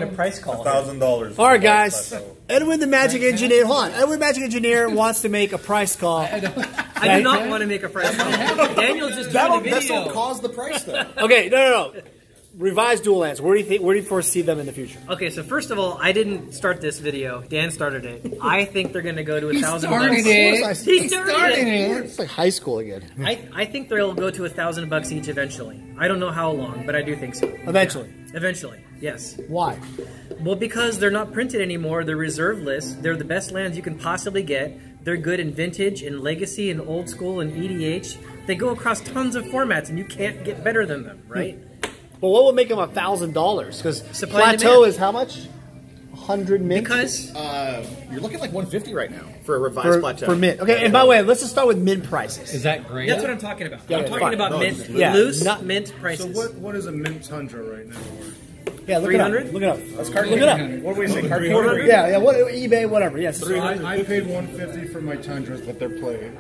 A price call. $1,000. All right, guys. Edwin the Magic Engineer. Hold on. Edwin Magic Engineer wants to make a price call. I do not want to make a price call. Daniel's just doing a video. That'll cause the price though. Okay, no. Revised dual lands. Where do you foresee them in the future? Okay, so first of all, I didn't start this video. Dan started it. I think they're going to go to $1,000. He started it. It's like high school again. I think they'll go to $1,000 each eventually. I don't know how long, but I do think so. Eventually. Eventually, yes. Why? Well, because they're not printed anymore. They're reserve lists. They're the best lands you can possibly get. They're good in vintage, in legacy, in old school, in EDH. They go across tons of formats, and you can't get better than them, right? Well, what would make them $1,000? Because Supply Plateau is how much? 100 mint? Because you're looking like 150 right now for a revised Plateau. For mint. Okay, and by the way, let's just start with mint prices. Is that great? that's what I'm talking about. Yeah, I'm talking about mint, loose mint prices. So what is a mint Tundra right now? Yeah, look 300? it up. Look it up. That's card. Look it up. What do we say? Card 400? Yeah, what, eBay, whatever. Yes. So I paid $150 for my Tundras, but they're played.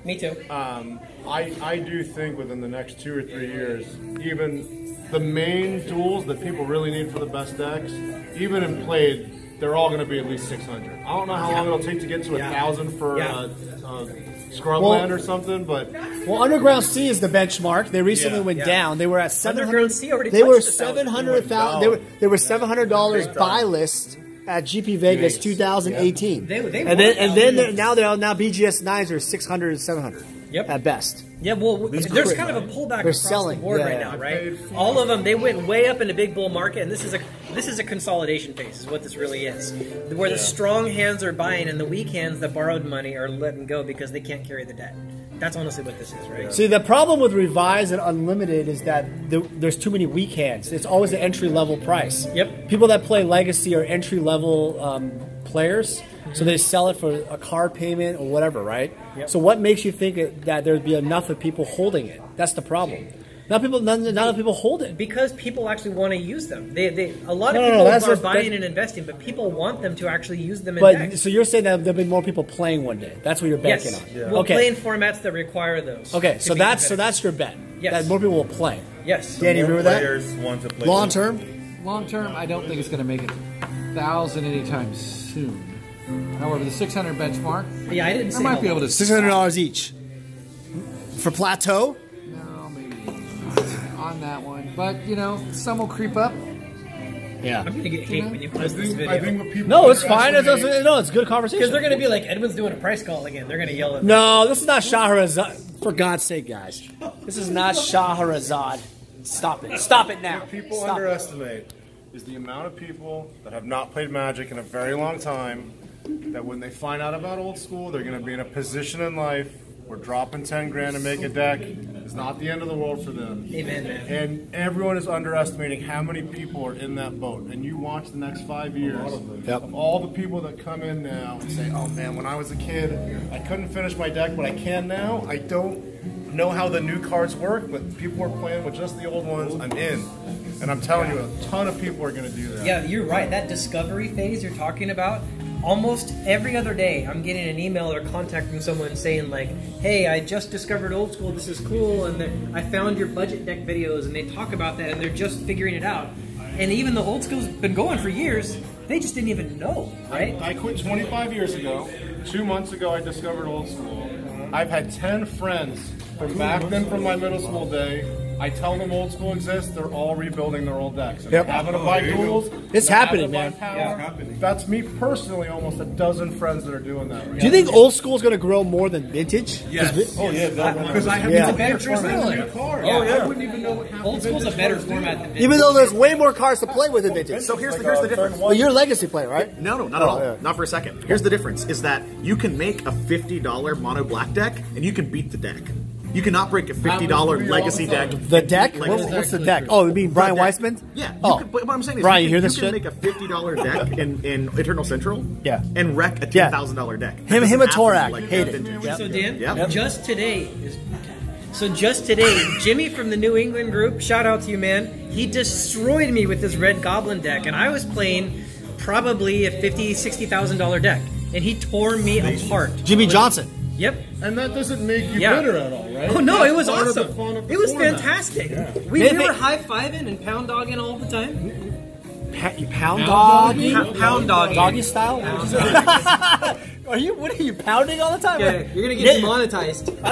Me too. I do think within the next 2 or 3 years, even the main tools that people really need for the best decks, even in played, they're all going to be at least 600. I don't know how long it'll take to get to 1,000 for Scrubland or something, but well, Underground Sea is the benchmark. They recently went down. They were at Underground Sea already They were touched 700,000. They were $700 buy list at GP Vegas 2018. Now BGS 9s are 600 and 700. Yep. At best. Yeah, well, there's kind of a pullback across selling. the board right now, right? All of them, they went way up in the big bull market, and this is a consolidation phase, is what this really is. Where the strong hands are buying, and the weak hands that borrowed money are letting go because they can't carry the debt. That's honestly what this is, right? See, the problem with Revised and Unlimited is that there's too many weak hands. It's always an entry-level price. Yep. People that play Legacy are entry-level players, so they sell it for a card payment or whatever, right? Yep. So what makes you think that there'd be enough of people holding it? That's the problem. None of people hold it. Because people actually want to use them. A lot of people are buying and investing, but people want them to actually use them in decks. So you're saying that there'll be more people playing one day. That's what you're banking on. Yeah. We'll play in formats that require those. Okay, so that's your bet. Yes. That more people will play. Yes. Danny, you agree with that? Players want to play long term? Long term, I don't think it's going to make it 1,000 anytime soon. However, the 600 benchmark, yeah, I didn't say I might be able to $600 each for Plateau. No, maybe on that one, but you know, some will creep up. Yeah, I'm gonna get hate when you post this video. I think what people no, it's fine. It's good conversation. Because they're gonna be like, Edwin's doing a price call again. They're gonna yell at me. No, this is not Shahrazad. For God's sake, guys, this is not Shahrazad. Stop it! Stop it now! What people underestimate is the amount of people that have not played Magic in a very long time, that when they find out about old school, they're going to be in a position in life where dropping 10 grand to make a deck is not the end of the world for them. Amen, man. And everyone is underestimating how many people are in that boat. And you watch the next 5 years of all the people that come in now and say, oh man, when I was a kid, I couldn't finish my deck, but I can now. I don't know how the new cards work, but people are playing with just the old ones. I'm in. And I'm telling you, a ton of people are going to do that. Yeah, you're right. That discovery phase you're talking about, almost every other day I'm getting an email or contact from someone saying like, hey, I just discovered old school, this is cool, and I found your budget deck videos, and they talk about that, and they're just figuring it out. And even the old school's been going for years, they just didn't even know, right? I quit 25 years ago. 2 months ago I discovered old school. I've had 10 friends from back then from my middle school day. I tell them old school exists, they're all rebuilding their old decks. And they're having to buy duels. It's happening, man. That's me personally, almost a dozen friends that are doing that. Right? Do you think old school is going to grow more than vintage? Yes. Oh, yeah. Because I have Yeah. a better format. Oh, yeah. I wouldn't even know what Old school's a better format than vintage. Even though there's way more cards to play with in vintage. So here's the difference. Well, you're a legacy player, right? No, not at all. Not for a second. Here's the difference: is that you can make a $50 mono black deck, and you can beat the deck. You cannot break a $50 legacy deck. The deck? What's the deck? Oh, you mean Brian Weissman? Yeah. Oh. But what I'm saying is, Brian, you hear this you can shit? make a $50 deck in Eternal Central. Yeah. And wreck a $10,000 deck. Him and Torak. Like hate it. vintage. So Dan, Yep. just today, Jimmy from the New England group, shout out to you, man. He destroyed me with this Red Goblin deck, and I was playing probably a $50,000, $60,000 deck, and he tore me apart. Jimmy Johnson. Yep. And that doesn't make you bitter at all, right? Oh no, That's it was part of the awesome. fun of the It was format. fantastic. We were high-fiving and pound dogging all the time. you pound doggy? Pound doggy. Doggy style? What are you pounding all the time? Yeah, you're gonna get demonetized. I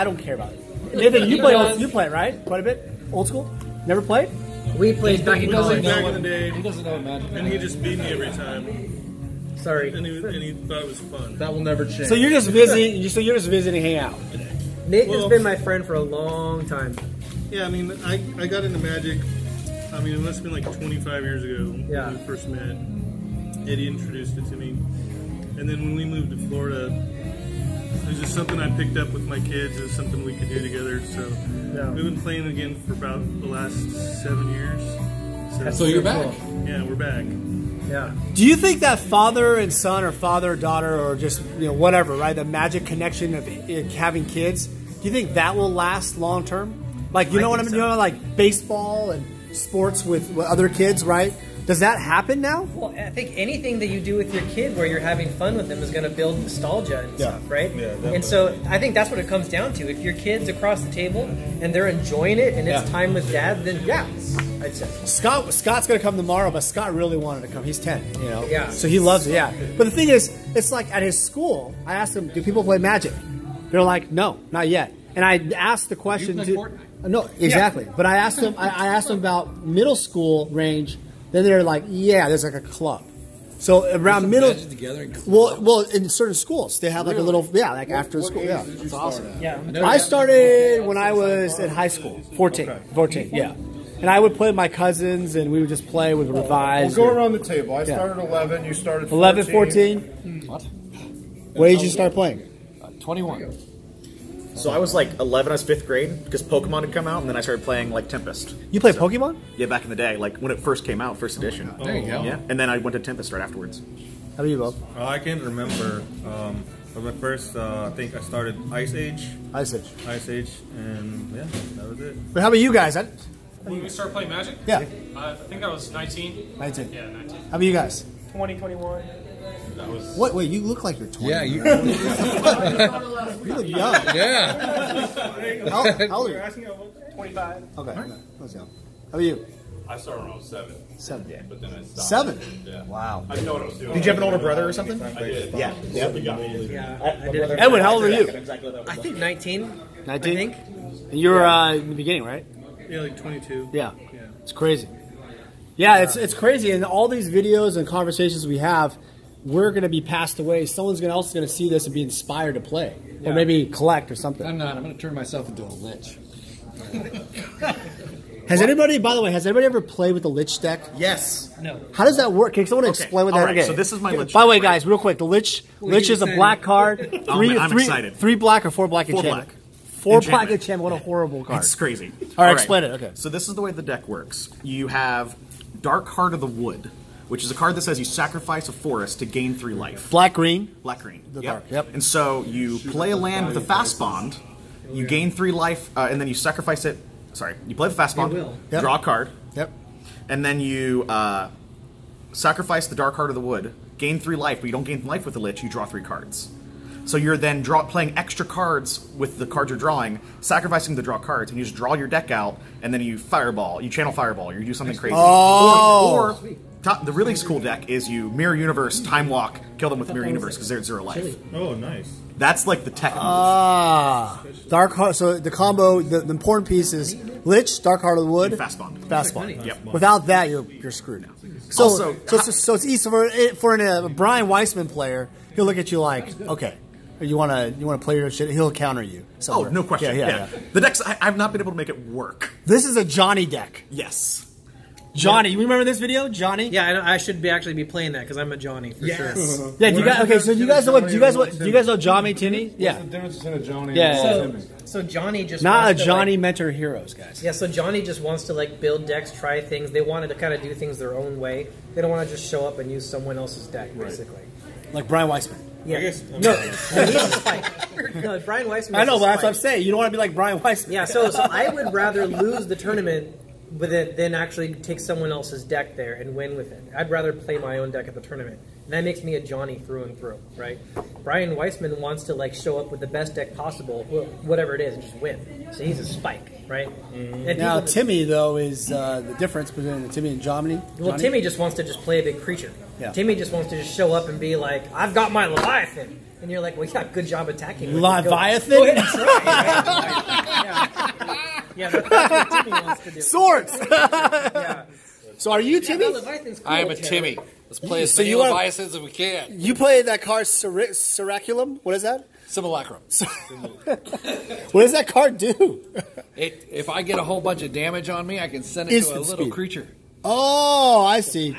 don't care about it. Nathan, you play it, right? Quite a bit? Old school? Never played? We played back in college. Back in the day. He doesn't know Magic. And he just beat me every time. Sorry. And he thought it was fun. That will never change. So you're just visiting. So you're just visiting, hang out. Nathan's been my friend for a long time. Yeah, I mean, I got into Magic. I mean, it must have been like 25 years ago when we first met. Eddie introduced it to me, and then when we moved to Florida, it was just something I picked up with my kids. It was something we could do together. So we've been playing again for about the last 7 years. So you're back. Yeah, we're back. Yeah. Do you think that father and son, or father or daughter, or just whatever, right? The Magic connection of having kids. Do you think that will last long term? Like what I mean? Like baseball and sports with other kids, right? Does that happen now? Well, I think anything that you do with your kid where you're having fun with them is going to build nostalgia and stuff, right? Yeah, definitely. And so I think that's what it comes down to. If your kid's across the table and they're enjoying it and it's time with dad, then I'd say. Scott's going to come tomorrow, but Scott really wanted to come. He's 10, Yeah. So he loves it, yeah. But the thing is, it's like at his school, I asked him, do people play Magic? They're like, no, not yet. And I asked the question no, exactly. But I asked them about middle school range. Then they're like, yeah, there's like a club. So around middle, well, in certain schools they have like a little, like after school. Yeah, that's awesome. Yeah, I started when I was in high school, 14, yeah. And I would play with my cousins, and we would just play with revise. We'll go around the table. I started 11. You started 14. 11, 14. What? What age did you start playing? 21. So I was like 11, I was 5th grade, because Pokemon had come out, and then I started playing like Tempest. You played Pokemon? Yeah, back in the day, like when it first came out, first edition. There you go. Yeah, and then I went to Tempest right afterwards. How about you, Bob? I can't remember. But my first, I think I started Ice Age. Ice Age. And yeah, that was it. But how about you guys? When we started playing Magic? Yeah. I think I was 19. 19. Yeah, 19. How about you guys? 20, 21. That was... What? Wait, you look like you're 20. Yeah, you. You look young. Yeah. How old are you? 25. Okay. That's young. How about you? I started when I was 7. 7. Yeah. But then I stopped. 7? Yeah. Wow. I didn't know what I was doing. Did you have an older brother or something? I did. Yeah. Yeah, I did. Edwin, how old are you? I think 19. 19? I think. And you were in the beginning, right? Yeah, like 22. Yeah. It's crazy. Yeah, it's crazy. And all these videos and conversations we have, we're going to be passed away. Someone else is going to see this and be inspired to play. Or maybe collect or something. I'm not. I'm going to turn myself into a lich. Has anybody, by the way, ever played with the Lich deck? Yes. No. How does that work? Can someone explain what that is? All right, so this is my Lich By the way, deck, guys, real quick. The Lich is a black card. I'm excited. 3 black or 4 black 4 enchantment? black. 4 black enchantment. What a horrible card. It's crazy. All right, explain it. Okay. So this is the way the deck works. You have Dark Heart of the Wood, which is a card that says you sacrifice a forest to gain 3 life. Black green. Black green. Dark. Yep. And so you play a land with a fast bond, you gain 3 life, and then you sacrifice it. Sorry, you play the fast bond, draw a card. Yep. And then you sacrifice the Dark Heart of the Wood, gain 3 life, but you don't gain life with the Lich, you draw 3 cards. So you're then playing extra cards with the cards you're drawing, sacrificing to draw cards, and you just draw your deck out, and then you channel Fireball, or you do something crazy. Oh! Or the really cool deck is you Mirror Universe, Time Walk, kill them with Mirror Universe because they're at 0 life. Oh, nice. That's like the tech move. Dark Heart. So the combo, the important piece is Lich, Dark Heart of the Wood, Fast Bond. Fast Bond. Yep. Without that, you're screwed. So it's easy for a Brian Weissman player. He'll look at you like, okay, you want to play your shit. He'll counter you. Somewhere. Oh, no question. Yeah. The decks, I've not been able to make it work. This is a Johnny deck. Yes. Johnny, you remember this video, Johnny? Yeah, I should actually be playing that because I'm a Johnny for sure. Yeah, do you guys? So do you guys know Johnny Timmy? Yeah. What's the difference between a Johnny Yeah. and a Timmy? So Johnny just Not a wants to, Johnny mentor heroes, guys. Yeah, so Johnny just wants to build decks, try things. They wanted to kind of do things their own way. They don't want to just show up and use someone else's deck, basically. Like Brian Weissman. Yeah. guess, no, he's a spike. No, Brian Weissman. I know, but that's what I'm saying. You don't want to be like Brian Weissman. Yeah, so I would rather lose the tournament but then actually take someone else's deck there and win with it. I'd rather play my own deck at the tournament. And that makes me a Johnny through and through, right? Brian Weissman wants to like show up with the best deck possible, whatever it is, and just win. So he's a spike, right? And now Timmy though is the difference between Timmy and Johnny. Well, Timmy just wants to just play a big creature. Yeah. Timmy just wants to just show up and be like, "I've got my Leviathan," and you're like, "Well, yeah, good job attacking." Leviathan. Go ahead and try, right? Yeah, that's what Timmy wants to do. Swords. Yeah. So are you Timmy? Cool, I am a Timmy. Let's play as many Leviathans as we can. You play that card Siraculum? What is that? Simulacrum. What does that card do? If I get a whole bunch of damage on me, I can send it to a little creature. Oh, I see.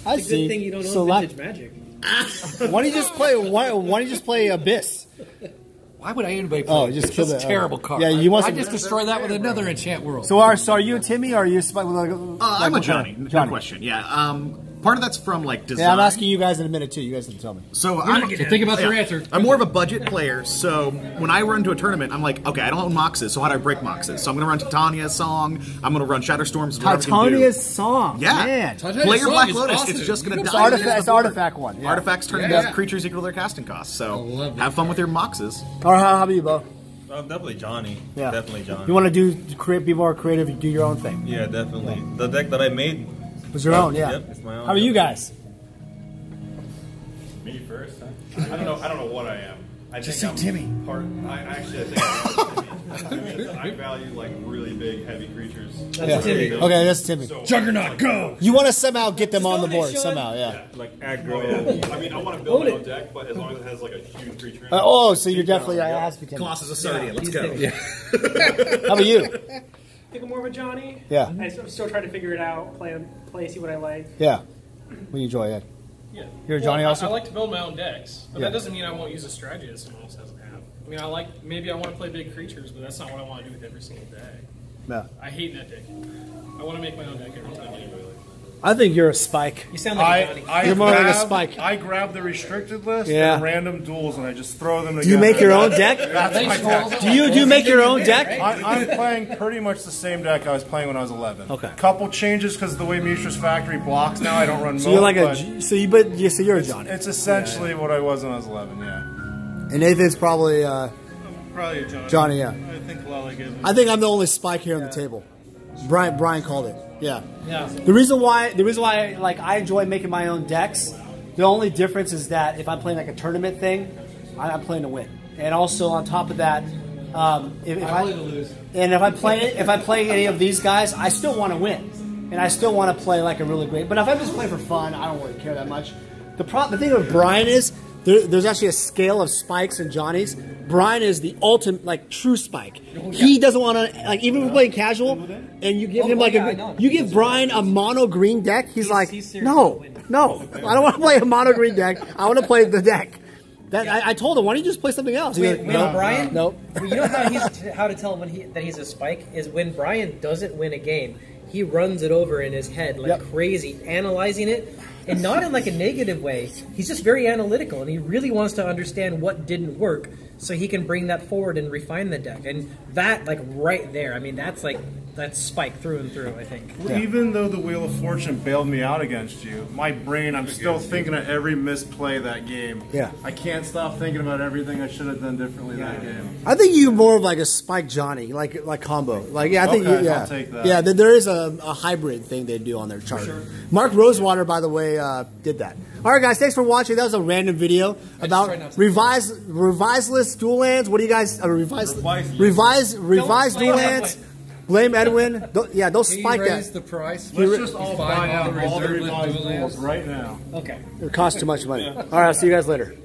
I it's a see. good thing you don't know Vintage Magic. Why don't you just play? Why don't you just play Abyss? Why would anybody play? Oh, just kill that. Terrible card. Yeah, you want. I just destroy that with another enchant world. So are you a Timmy or are you? I'm a Johnny. Good question. Yeah. Part of that's from like design. Yeah, I'm asking you guys in a minute too. You guys can tell me. So think about your answer. I'm more of a budget player, so when I run to a tournament, I'm like, okay, I don't own Moxes, so how do I break Moxes? So I'm going to run Titania's Song. I'm going to run Shatterstorms. Titania's Song. Yeah, man. Play your Black Lotus. Awesome. It's just going to die. It's artifact one. Yeah. Artifacts turn into creatures equal to their casting costs. So have fun with your Moxes. Or how about you, Bo? Definitely Johnny. Yeah. Definitely Johnny. You want to be more creative, do your own thing. Yeah, definitely. The deck that I made was your own. Yeah. Yep, it's my own. How are you guys? Me first? Huh? I don't know what I am. I just think see I'm Timmy. I think I'm Timmy. I value like really big, heavy creatures. That's Timmy. Okay, that's Timmy. So, Juggernaut, go! You want to somehow get them on the board somehow, yeah. like aggro. I mean, I want to build my own deck, but as long as it has like a huge creature in it. So you're definitely it has to be Timmy. Colossus of Sardia. Let's go. Yeah. How about you? I think I'm more of a Johnny. Yeah. I'm still trying to figure it out, play, see what I like. Yeah. What do you enjoy, Ed? Yeah. You're a Johnny also? I like to build my own decks, but that doesn't mean I won't use a strategy that someone else doesn't have. I mean, maybe I want to play big creatures, but that's not what I want to do with every single day. Yeah. I hate that deck. I want to make my own deck every time anyway. I think you're a spike. You sound like a Johnny. You're more like a spike. I grab the restricted list Yeah. and random duels, and I just throw them together. Do you make your own deck? That's my deck. Do you make your own deck? I'm playing pretty much the same deck I was playing when I was 11. Okay. Couple changes because of the way Mishra's Factory blocks now. I don't run. So you're like so you're a Johnny. It's essentially what I was when I was 11. Yeah. And Nathan's probably Probably a Johnny. Johnny. Yeah. I think Lala gives me. I think I'm the only spike here on the table. Brian called it. Yeah. Yeah. The reason why like I enjoy making my own decks. The only difference is that if I'm playing like a tournament thing, I'm playing to win. And also on top of that, if I play any of these guys, I still want to win, and I still want to play like a really great. But if I just play for fun, I don't really care that much. The thing with Brian is there's actually a scale of spikes and Johnnies. Brian is the ultimate, like, true spike. He doesn't want to, like, even if we're playing casual, and you give him like you give Brian a mono green deck, he's like, no, I don't want to play a mono green deck. I want to play the deck. I told him, why don't you just play something else? Wait, no, Brian? Nope. You know how to tell that he's a spike is when Brian doesn't win a game, he runs it over in his head like crazy, analyzing it, and not in like a negative way. He's just very analytical, and he really wants to understand what didn't work so he can bring that forward and refine the deck. And that, like, right there, I mean, that's spike through and through, I think. Even though the Wheel of Fortune bailed me out against you, my brain, I'm still thinking of every misplay that game. Yeah. I can't stop thinking about everything I should have done differently that game. I think you're more of like a Spike Johnny, like combo. Like, yeah, I think I'll take that. Yeah, there is a hybrid thing they do on their chart. Sure. Mark Rosewater, by the way, did that. All right, guys, thanks for watching. That was a random video about revised list dual lands. What do you guys revised dual lands? Blame Edwin. Don't spike that. Raise the price. Let's just all buy out all the revised duels right now. Okay. It costs too much money. All right, I'll see you guys later.